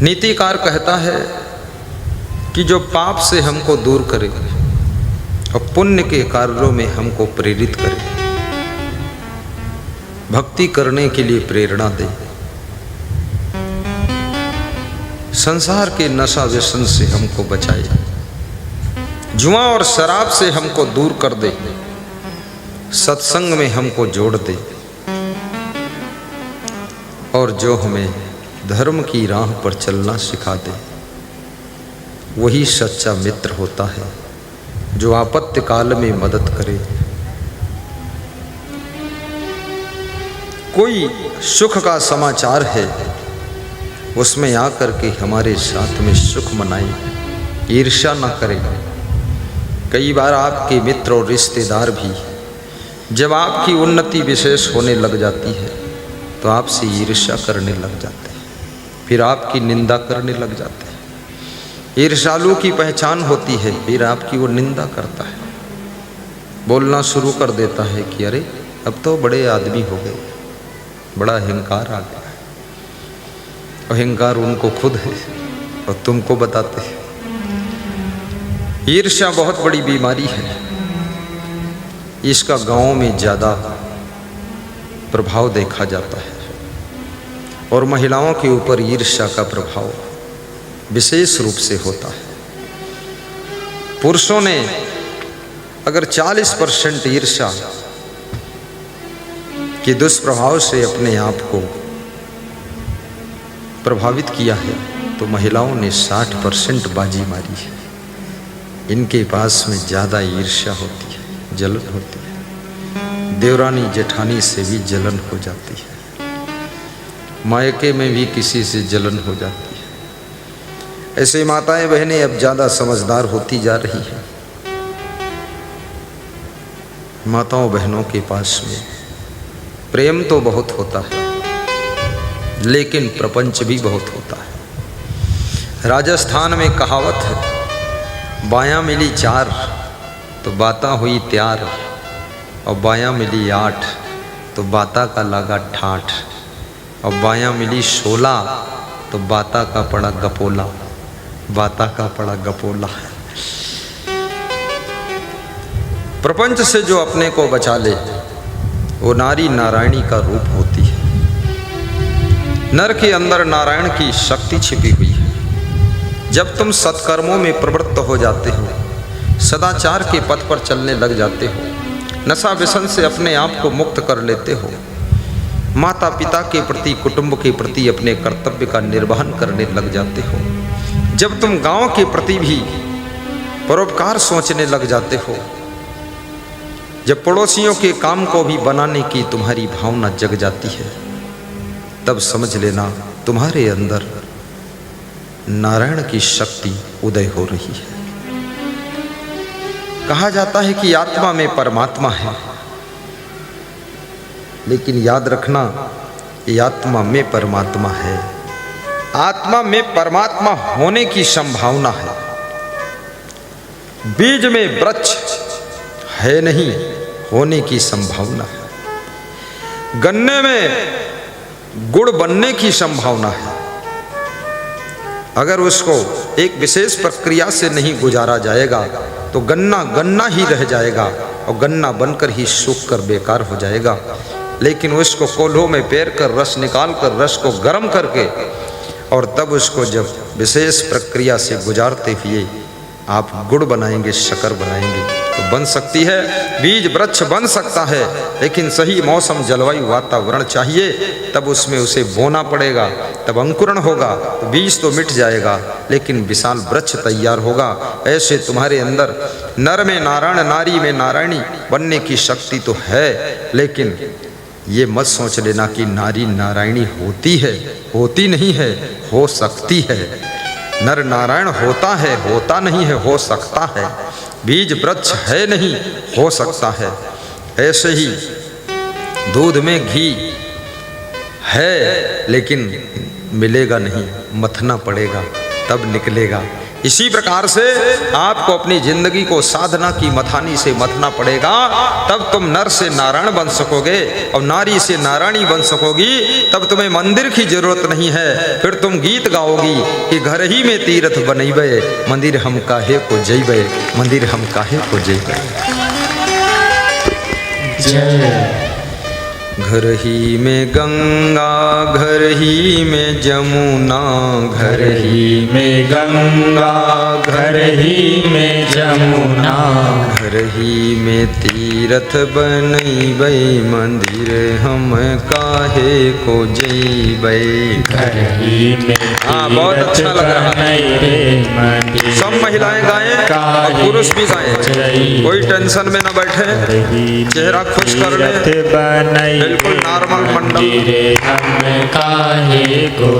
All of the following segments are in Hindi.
नीतिकार कहता है कि जो पाप से हमको दूर करे और पुण्य के कार्यों में हमको प्रेरित करे, भक्ति करने के लिए प्रेरणा दे, संसार के नशा व्यसन से हमको बचाए, जुआ और शराब से हमको दूर कर दे, सत्संग में हमको जोड़ दे, और जो हमें धर्म की राह पर चलना सिखा दे, वही सच्चा मित्र होता है जो आपत्ति काल में मदद करे। कोई सुख का समाचार है, उसमें आकर के हमारे साथ में सुख मनाए, ईर्ष्या न करे। कई बार आपके मित्र और रिश्तेदार भी जब आपकी उन्नति विशेष होने लग जाती है तो आपसे ईर्ष्या करने लग जाते हैं, फिर आपकी निंदा करने लग जाते हैं। ईर्ष्यालु की पहचान होती है, फिर आपकी वो निंदा करता है, बोलना शुरू कर देता है कि अरे अब तो बड़े आदमी हो गए, बड़ा अहंकार आ गया। अहंकार उनको खुद है और तुमको बताते हैं। ईर्ष्या बहुत बड़ी बीमारी है, इसका गांव में ज़्यादा प्रभाव देखा जाता है और महिलाओं के ऊपर ईर्ष्या का प्रभाव विशेष रूप से होता है। पुरुषों ने अगर 40% ईर्ष्या के दुष्प्रभाव से अपने आप को प्रभावित किया है तो महिलाओं ने 60% बाजी मारी है। इनके पास में ज़्यादा ईर्ष्या होती है, जलन होती है, देवरानी जेठानी से भी जलन हो जाती है, मायके में भी किसी से जलन हो जाती है। ऐसे माताएं बहनें अब ज़्यादा समझदार होती जा रही हैं। माताओं बहनों के पास में प्रेम तो बहुत होता है, लेकिन प्रपंच भी बहुत होता है। राजस्थान में कहावत है, बायां मिली 4 तो बाता हुई त्यार, और बायां मिली 8 तो बाता का लगा ठाठ, और बायां मिली 16 तो बाता का पड़ा गपोला, बाता का पड़ा गपोला। प्रपंच से जो अपने को बचा ले वो नारी नारायणी का रूप होती है। नर के अंदर नारायण की शक्ति छिपी हुई है। जब तुम सत्कर्मों में प्रवृत्त हो जाते हो, सदाचार के पथ पर चलने लग जाते हो, नशा व्यसन से अपने आप को मुक्त कर लेते हो, माता पिता के प्रति, कुटुंब के प्रति अपने कर्तव्य का निर्वहन करने लग जाते हो, जब तुम गांव के प्रति भी परोपकार सोचने लग जाते हो, जब पड़ोसियों के काम को भी बनाने की तुम्हारी भावना जग जाती है, तब समझ लेना तुम्हारे अंदर नारायण की शक्ति उदय हो रही है। कहा जाता है कि आत्मा में परमात्मा है, लेकिन याद रखना ये आत्मा में परमात्मा है, आत्मा में परमात्मा होने की संभावना है। बीज में वृक्ष है नहीं, होने की संभावना है। गन्ने में गुड़ बनने की संभावना है। अगर उसको एक विशेष प्रक्रिया से नहीं गुजारा जाएगा तो गन्ना गन्ना ही रह जाएगा और गन्ना बनकर ही सूख कर बेकार हो जाएगा। लेकिन उसको कोल्हों में पेर कर रस निकाल कर रस को गर्म करके और तब उसको जब विशेष प्रक्रिया से गुजारते हुए आप गुड़ बनाएंगे, शक्कर बनाएंगे, तो बन सकती है। बीज वृक्ष बन सकता है, लेकिन सही मौसम, जलवायु, वातावरण चाहिए, तब उसमें उसे बोना पड़ेगा, तब अंकुरण होगा, तो बीज तो मिट जाएगा लेकिन विशाल वृक्ष तैयार होगा। ऐसे तुम्हारे अंदर नर में नारायण, नारी में नारायणी बनने की शक्ति तो है, लेकिन ये मत सोच लेना कि नारी नारायणी होती है, होती नहीं है, हो सकती है। नर नारायण होता है, होता नहीं है, हो सकता है। बीज वृक्ष है नहीं, हो सकता है। ऐसे ही दूध में घी है लेकिन मिलेगा नहीं, मथना पड़ेगा तब निकलेगा। इसी प्रकार से आपको अपनी जिंदगी को साधना की मथानी से मथना पड़ेगा, तब तुम नर से नारायण बन सकोगे और नारी से नारायणी बन सकोगी। तब तुम्हें मंदिर की जरूरत नहीं है। फिर तुम गीत गाओगी कि घर ही में तीर्थ बनैबे, मंदिर हम काहे को जैबे, मंदिर हम काहे को जैबे। घर ही में गंगा, घर ही में जमुना, घर ही में गंगा, घर ही में जमुना, घर ही में तीर्थ बनैबे, मंदिर हम काहे को जैबे। घर ही में हाँ, बहुत अच्छा लग रहा है। सब महिलाएं गाएं और पुरुष भी गाएं, कोई टेंशन में न बैठे, चेहरा खुश कर ले, बिल्कुल नॉर्मल मंडल,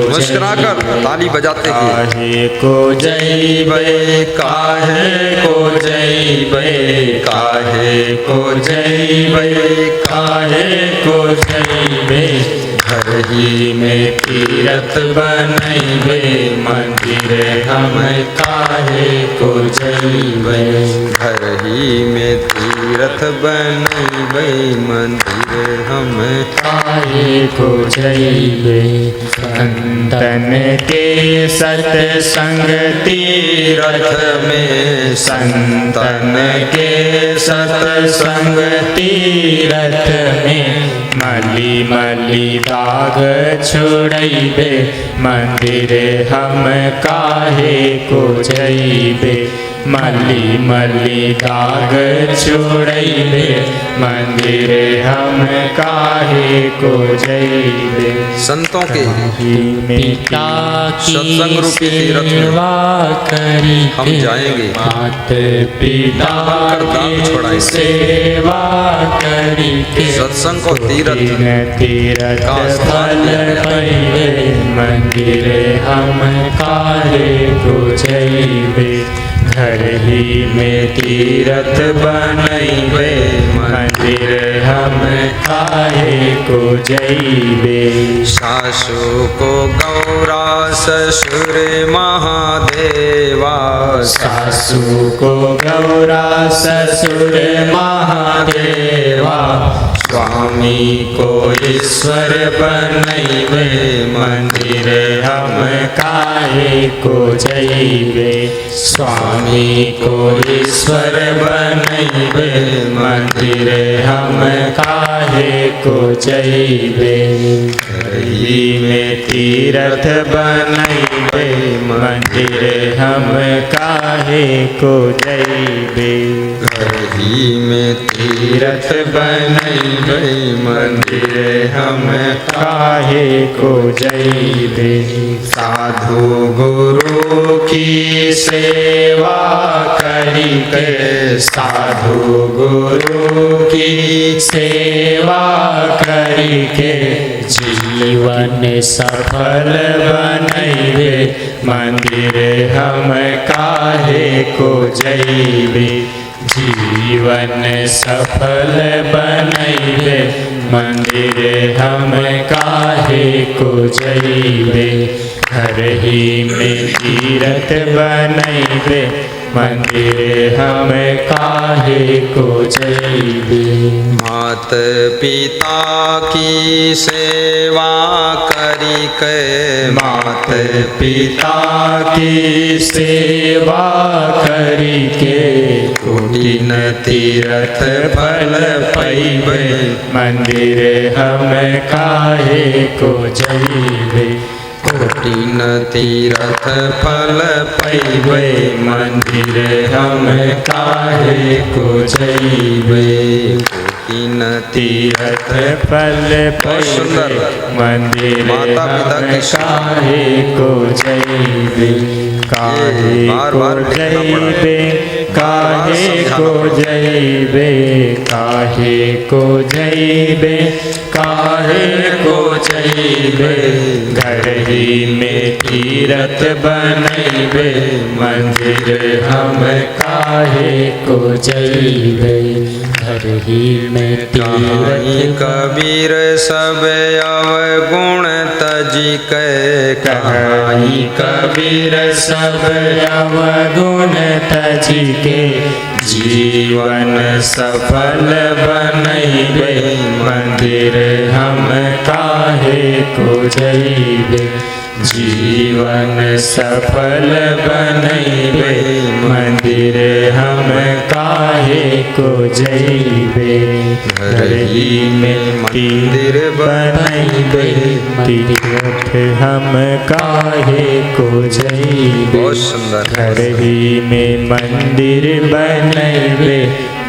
मुस्कुराकर ताली बजाते काहे को जैबे, काहे को जैबे, काहे को जैबे, काहे को जैबे। घर ही में तीर्थ बनैबे, मंदिर हम काहे को जैबे। घर ही में तीर्थ बनैबे, मंदिर हम काहे को जैबे। संतन के सत्संग तीर्थ में, संतन के सत्संग तीर्थ में, मली मली दाग छोड़ैबे, मंदिर हम काहे को जैबे। मली मली दाग छोड़ैबे, मंदिर हम काहे को जैबे। संतों के पिता सत्संग रूपी तीर्थ में हम जाएंगे, मात पिता की सेवा करके, सत्संग को तीर्थ तीर्थ फल पैबे, मंदिर हम काहे को जैबे। घर ही में तीर्थ बनैबे, मंदिर हम काहे को जैबे। सासु को गौरा, ससुर महादेवा, सासु को गौरा, ससुर महादेवा, स्वामी को ईश्वर बनैबे, मंदिर हम काहे को जैबे। स्वामी को ईश्वर बनैबे, मंदिर हम काहे को जैबे। घर ही में तीर्थ बनैबे, मंदिर हम काहे को जैबे। घर ही में तीर्थ बनैबे, मंदिर हम काहे को जैबे। साधु गुरु की सेवा करके, साधु गुरु की सेवा करके, जीवन सफल बनैबे, मंदिर हम काहे को जैबे। जीवन सफल बनैबे, मंदिर हम काहे को जैबे। घर ही में तीर्थ बनैबे, मंदिर हम काहे को जैबे। मात पिता की सेवा करिके, मात पिता की सेवा करिके, कोटिन तीर्थ फल पैबे, मंदिर हम काहे को जैबे। कोटिन तीर्थ फल पैबे, मंदिर हम काहे को जैबे। कोटिन तीर्थ फल पैबे, मंदिर माता पिता हम की काहे को जैबे। काहे को जैबे, काहे को जैबे, काहे को जैबे, काहे को जइबे, घर ही में तीरथ बनैबे, मंदिर हम काहे को जइबे, घर ही में कहानी तीरथ। कबीर सब अवगुण तजी कै, कहानी कबीर सब अवगुण तजी के, जीवन सफल बनैबे, मंदिर हम काहे को जइबे, जीवन सफल बनैबे, मंदिर हम काहे को जइबे, घर ही में मंदिर बनैबे, तीरथ हम काहे को जइबे, बहुत सुंदर। घर ही में मंदिर बनैबे,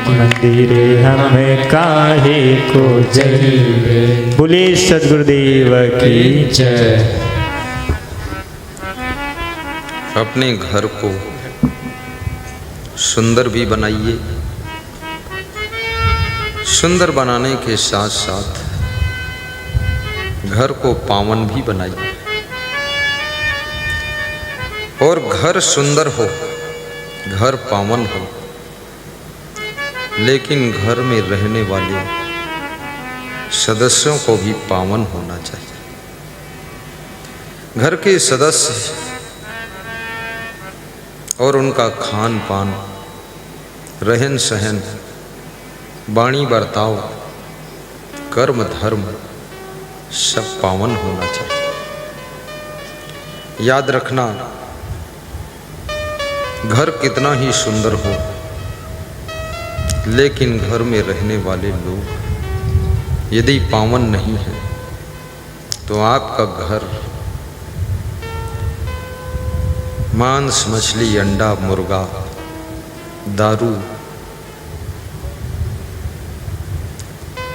मंदिर हम काहे को जइबे। बोले सद्गुरुदेव की जय। अपने घर को सुंदर भी बनाइए, सुंदर बनाने के साथ साथ घर को पावन भी बनाइए। और घर सुंदर हो, घर पावन हो, लेकिन घर में रहने वाले सदस्यों को भी पावन होना चाहिए। घर के सदस्य और उनका खान पान, रहन सहन, वाणी बर्ताव, कर्म धर्म सब पावन होना चाहिए। याद रखना, घर कितना ही सुंदर हो, लेकिन घर में रहने वाले लोग यदि पावन नहीं है तो आपका घर मांस मछली अंडा मुर्गा दारू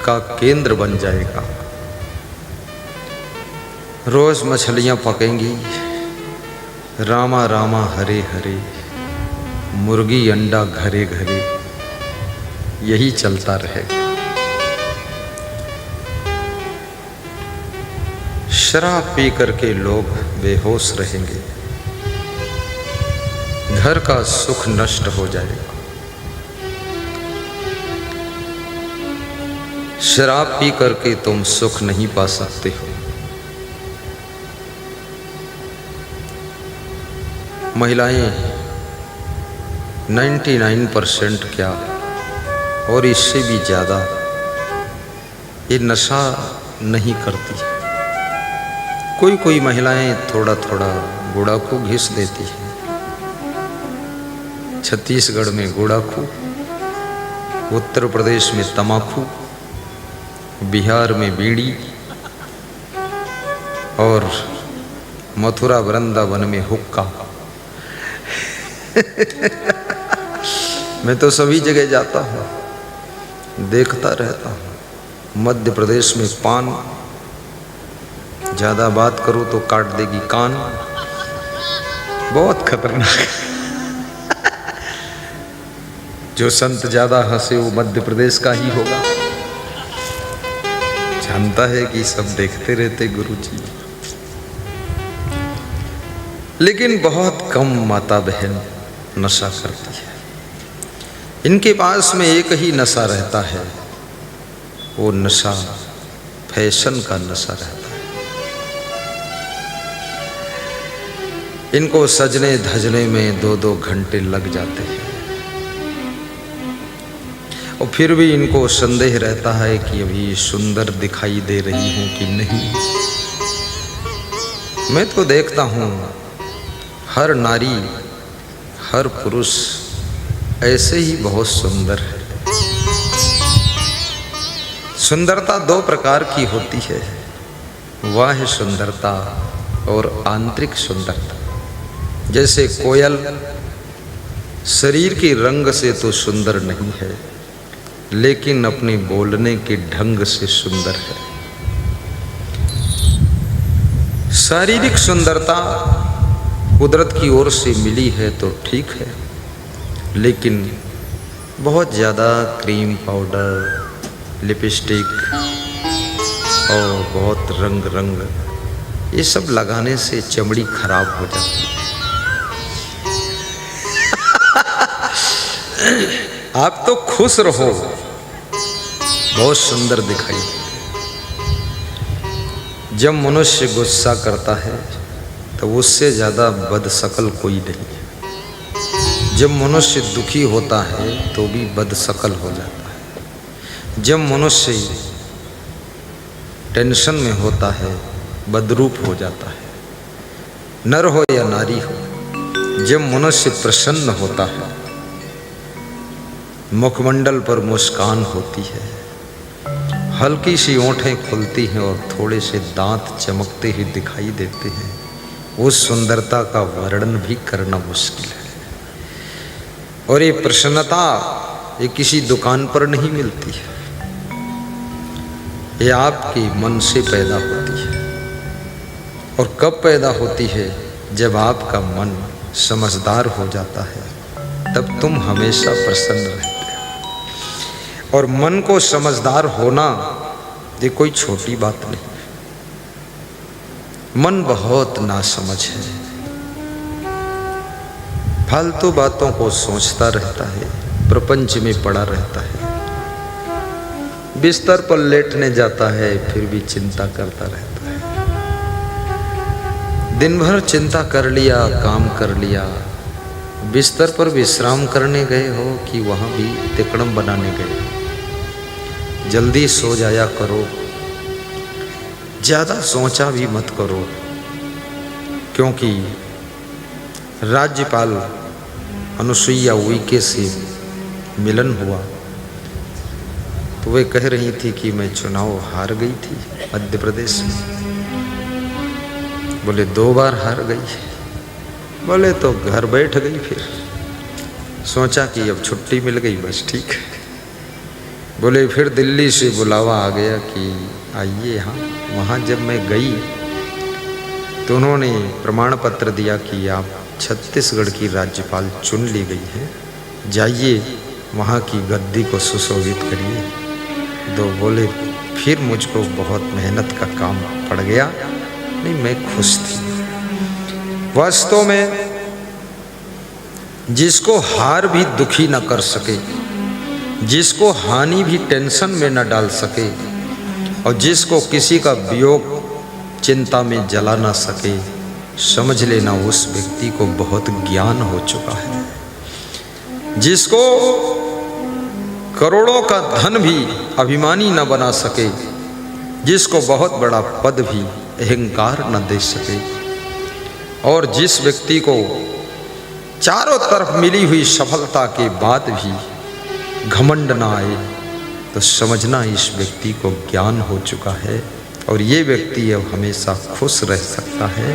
का केंद्र बन जाएगा। रोज मछलियां पकेंगी, रामा रामा हरे हरे, मुर्गी अंडा घरे घरे, यही चलता रहेगा। शराब पी करके लोग बेहोश रहेंगे, घर का सुख नष्ट हो जाएगा। शराब पी करके तुम सुख नहीं पा सकते हो। महिलाएं 99% क्या और इससे भी ज़्यादा ये नशा नहीं करती। कोई कोई महिलाएं थोड़ा थोड़ा गुड़ाखू घिस देती हैं। छत्तीसगढ़ में गुड़ाखू, उत्तर प्रदेश में तमाकू, बिहार में बीड़ी और मथुरा वृंदावन में हुक्का। मैं तो सभी जगह जाता हूँ, देखता रहता हूँ। मध्य प्रदेश में पान, ज़्यादा बात करूँ तो काट देगी कान, बहुत खतरनाक। जो संत ज़्यादा हंसे वो मध्य प्रदेश का ही होगा। जानता है कि सब देखते रहते गुरु जी, लेकिन बहुत कम माता बहन नशा करती है। इनके पास में एक ही नशा रहता है, वो नशा फैशन का नशा रहता है। इनको सजने धजने में 2-2 घंटे लग जाते हैं और फिर भी इनको संदेह रहता है कि अभी सुंदर दिखाई दे रही हूं कि नहीं। मैं तो देखता हूं हर नारी, हर पुरुष ऐसे ही बहुत सुंदर है। सुंदरता 2 प्रकार की होती है, बाह्य सुंदरता और आंतरिक सुंदरता। जैसे कोयल शरीर के रंग से तो सुंदर नहीं है, लेकिन अपने बोलने के ढंग से सुंदर है। शारीरिक सुंदरता कुदरत की ओर से मिली है तो ठीक है, लेकिन बहुत ज़्यादा क्रीम पाउडर, लिपस्टिक और बहुत रंग रंग, ये सब लगाने से चमड़ी खराब हो जाती है। आप तो खुश रहो, बहुत सुंदर दिखाई दे। जब मनुष्य गुस्सा करता है तो उससे ज़्यादा बदशक्ल कोई नहीं है। जब मनुष्य दुखी होता है तो भी बदशक्ल हो जाता है। जब मनुष्य टेंशन में होता है बदरूप हो जाता है, नर हो या नारी हो। जब मनुष्य प्रसन्न होता है, मुखमंडल पर मुस्कान होती है, हल्की सी ओंठें खुलती हैं और थोड़े से दांत चमकते ही दिखाई देते हैं, उस सुंदरता का वर्णन भी करना मुश्किल है। और ये प्रसन्नता ये किसी दुकान पर नहीं मिलती है, ये आपके मन से पैदा होती है। और कब पैदा होती है? जब आपका मन समझदार हो जाता है, तब तुम हमेशा प्रसन्न रहते हो। और मन को समझदार होना ये कोई छोटी बात नहीं। मन बहुत नासमझ है, फालतू बातों को सोचता रहता है, प्रपंच में पड़ा रहता है, बिस्तर पर लेटने जाता है फिर भी चिंता करता रहता है। दिन भर चिंता कर लिया, काम कर लिया, बिस्तर पर विश्राम करने गए हो कि वहाँ भी तिकड़म बनाने गए। जल्दी सो जाया करो, ज़्यादा सोचा भी मत करो, क्योंकि राज्यपाल अनुसुईया उइके से मिलन हुआ तो वे कह रही थी कि मैं चुनाव हार गई थी मध्य प्रदेश में। बोले 2 बार हार गई। बोले तो घर बैठ गई। फिर सोचा कि अब छुट्टी मिल गई, बस ठीक है। बोले फिर दिल्ली से बुलावा आ गया कि आइए यहाँ। वहाँ जब मैं गई तो उन्होंने प्रमाण पत्र दिया कि आप छत्तीसगढ़ की राज्यपाल चुन ली गई है, जाइए वहाँ की गद्दी को सुशोभित करिए। तो बोले फिर मुझको बहुत मेहनत का काम पड़ गया। नहीं, मैं खुश थी। वास्तव में जिसको हार भी दुखी न कर सके, जिसको हानि भी टेंशन में न डाल सके, और जिसको किसी का वियोग चिंता में जला ना सके, समझ लेना उस व्यक्ति को बहुत ज्ञान हो चुका है। जिसको करोड़ों का धन भी अभिमानी न बना सके, जिसको बहुत बड़ा पद भी अहंकार न दे सके, और जिस व्यक्ति को चारों तरफ मिली हुई सफलता के बाद भी घमंड ना आए, तो समझना इस व्यक्ति को ज्ञान हो चुका है और ये व्यक्ति अब हमेशा खुश रह सकता है।